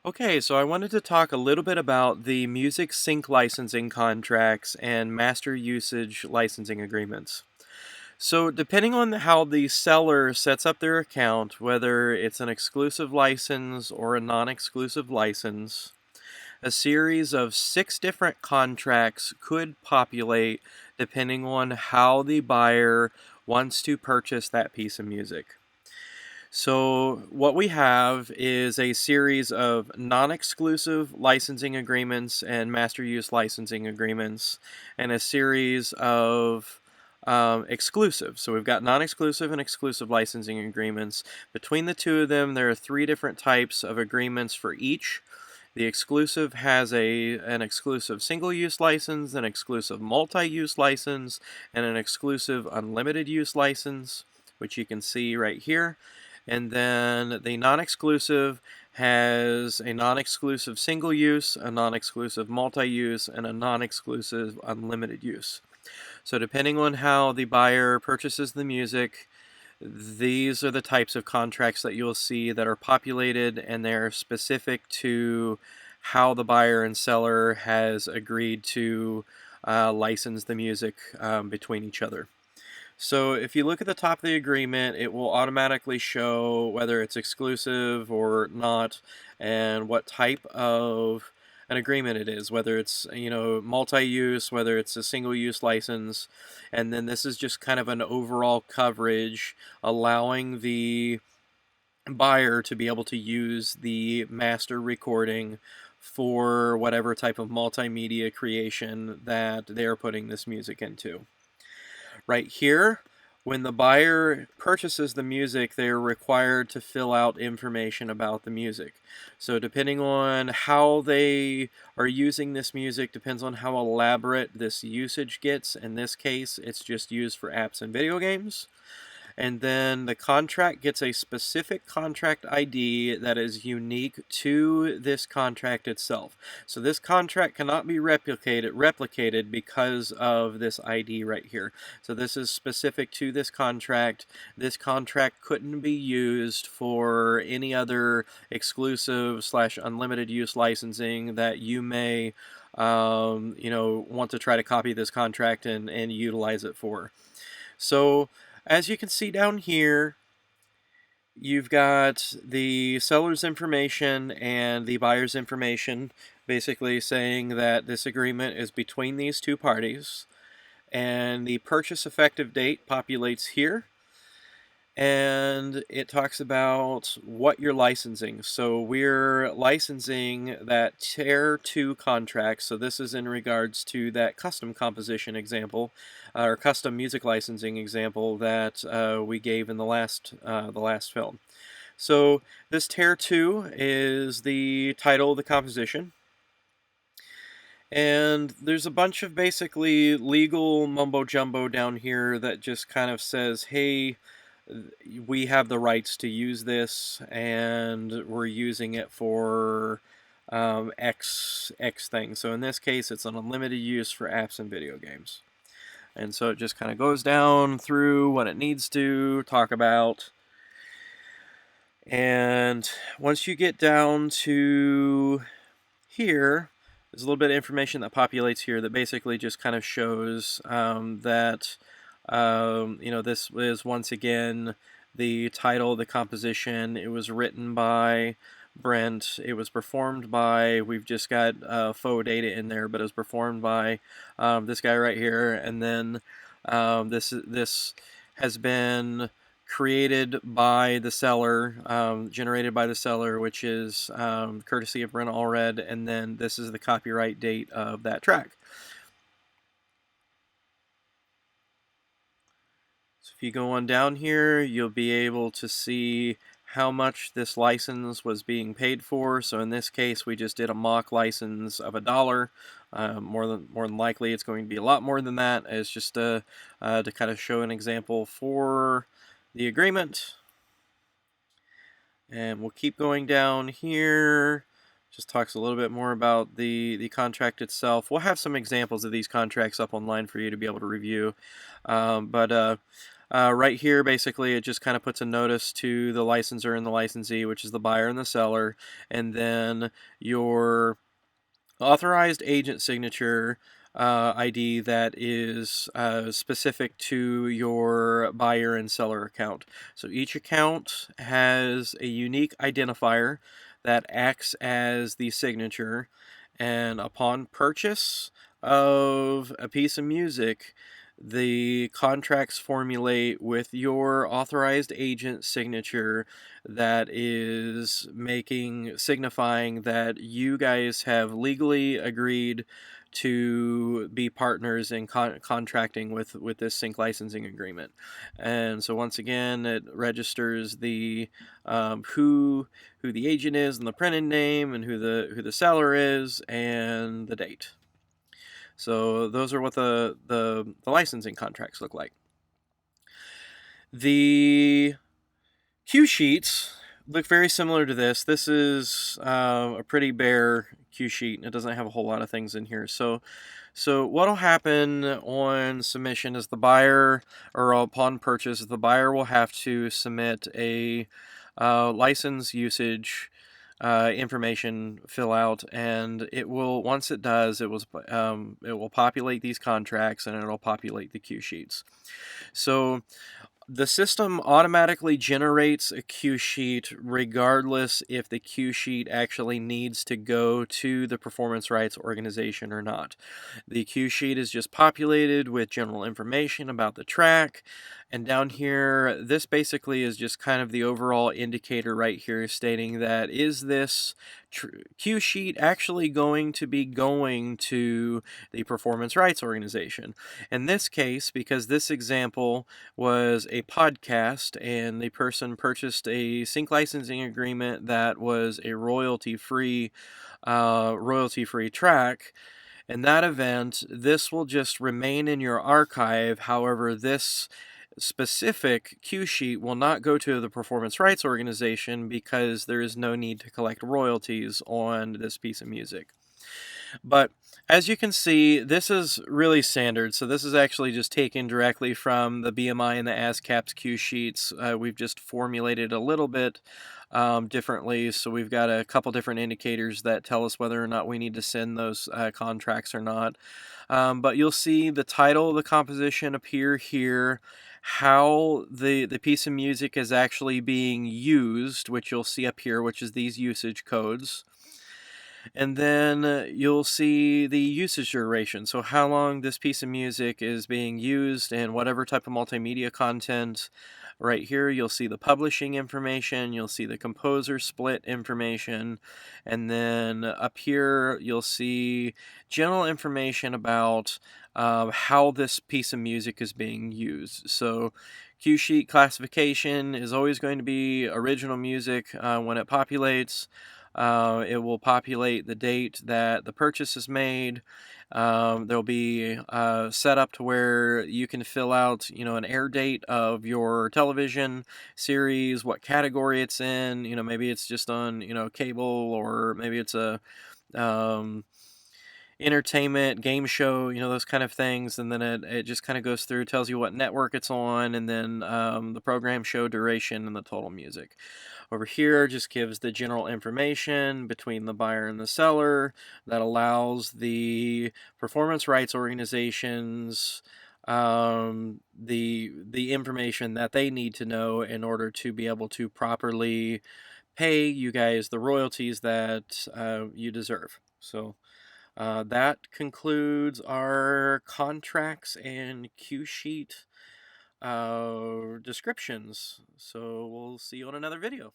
Okay, so I wanted to talk a little bit about the music sync licensing contracts and master usage licensing agreements. So, depending on how the seller sets up their account, whether it's an exclusive license or a non exclusive license, a series of 6 different contracts could populate depending on how the buyer wants to purchase that piece of music. So, what we have is a series of non exclusive licensing agreements and master use licensing agreements, and a series of exclusive. So, we've got non exclusive and exclusive licensing agreements. Between the two of them, there are 3 different types of agreements for each. The exclusive has an exclusive single use license, an exclusive multi use license, and an exclusive unlimited use license, which you can see right here. And then the non-exclusive has a non-exclusive single use, a non-exclusive multi-use, and a non-exclusive unlimited use. So depending on how the buyer purchases the music, these are the types of contracts that you'll see that are populated, and they're specific to how the buyer and seller has agreed to license the music between each other. So if you look at the top of the agreement, it will automatically show whether it's exclusive or not and what type of an agreement it is, whether it's, multi-use, whether it's a single-use license. And then this is just kind of an overall coverage allowing the buyer to be able to use the master recording for whatever type of multimedia creation that they're putting this music into. Right here, when the buyer purchases the music, they're required to fill out information about the music. So depending on how they are using this music, depends on how elaborate this usage gets. In this case, it's just used for apps and video games. And then the contract gets a specific contract ID that is unique to this contract itself. So this contract cannot be replicated because of this ID right here. So this is specific to this contract. This contract couldn't be used for any other exclusive / unlimited use licensing that you may want to try to copy this contract and utilize it for. So as you can see down here, you've got the seller's information and the buyer's information, basically saying that this agreement is between these two parties. And the purchase effective date populates here. And it talks about what you're licensing. So we're licensing that Tier 2 contract. So this is in regards to that custom composition example, or custom music licensing example that we gave in the last film. So this Tier 2 is the title of the composition. And there's a bunch of basically legal mumbo jumbo down here that just kind of says, hey, we have the rights to use this, and we're using it for X thing. So in this case, it's an unlimited use for apps and video games. And so it just kind of goes down through what it needs to talk about. And once you get down to here, there's a little bit of information that populates here that basically just kind of shows that this is once again the title of the composition. It was written by Brent. It was performed by, we've just got faux data in there, but it was performed by this guy right here. And then this has been created by the seller, generated by the seller, which is courtesy of Brent Allred, and then this is the copyright date of that track. So if you go on down here, you'll be able to see how much this license was being paid for. So in this case, we just did a mock license of $1. More than likely, it's going to be a lot more than that. It's just to kind of show an example for the agreement. And we'll keep going down here. Just talks a little bit more about the contract itself. We'll have some examples of these contracts up online for you to be able to review. Right here, basically, it just kind of puts a notice to the licensor and the licensee, which is the buyer and the seller, and then your authorized agent signature ID that is specific to your buyer and seller account. So each account has a unique identifier that acts as the signature, and upon purchase of a piece of music, the contracts formulate with your authorized agent signature that is signifying that you guys have legally agreed to be partners in contracting with this sync licensing agreement. And so once again, it registers the who the agent is and the printed name, and who the seller is and the date. So those are what the licensing contracts look like. The cue sheets look very similar to this. This is a pretty bare cue sheet, and it doesn't have a whole lot of things in here. So what'll happen on submission is the buyer, or upon purchase, the buyer will have to submit a license usage information fill out, and it will, once it does, it will populate these contracts, and it'll populate the cue sheets. So the system automatically generates a cue sheet regardless if the cue sheet actually needs to go to the performance rights organization or not. The cue sheet is just populated with general information about the track, and down here, this basically is just kind of the overall indicator right here stating that is this cue sheet actually going to be going to the performance rights organization. In this case, because this example was a podcast and the person purchased a sync licensing agreement that was a royalty-free track, in that event, this will just remain in your archive. However, this specific cue sheet will not go to the performance rights organization because there is no need to collect royalties on this piece of music. But as you can see, this is really standard. So this is actually just taken directly from the BMI and the ASCAP's cue sheets. We've just formulated a little bit differently. So we've got a couple different indicators that tell us whether or not we need to send those contracts or not. But you'll see the title of the composition appear here, how the piece of music is actually being used, which you'll see up here, which is these usage codes. And then you'll see the usage duration, so how long this piece of music is being used and whatever type of multimedia content. Right here you'll see the publishing information, you'll see the composer split information, and then up here you'll see general information about how this piece of music is being used. So cue sheet classification is always going to be original music when it populates. It will populate the date that the purchase is made. There'll be set up to where you can fill out, an air date of your television series, what category it's in. Maybe it's just on, cable, or maybe it's a um, entertainment game show, those kind of things. And then it just kind of goes through, tells you what network it's on, and then the program show duration and the total music. Over here just gives the general information between the buyer and the seller that allows the performance rights organizations the information that they need to know in order to be able to properly pay you guys the royalties that you deserve. So that concludes our contracts and cue sheet descriptions. So we'll see you on another video.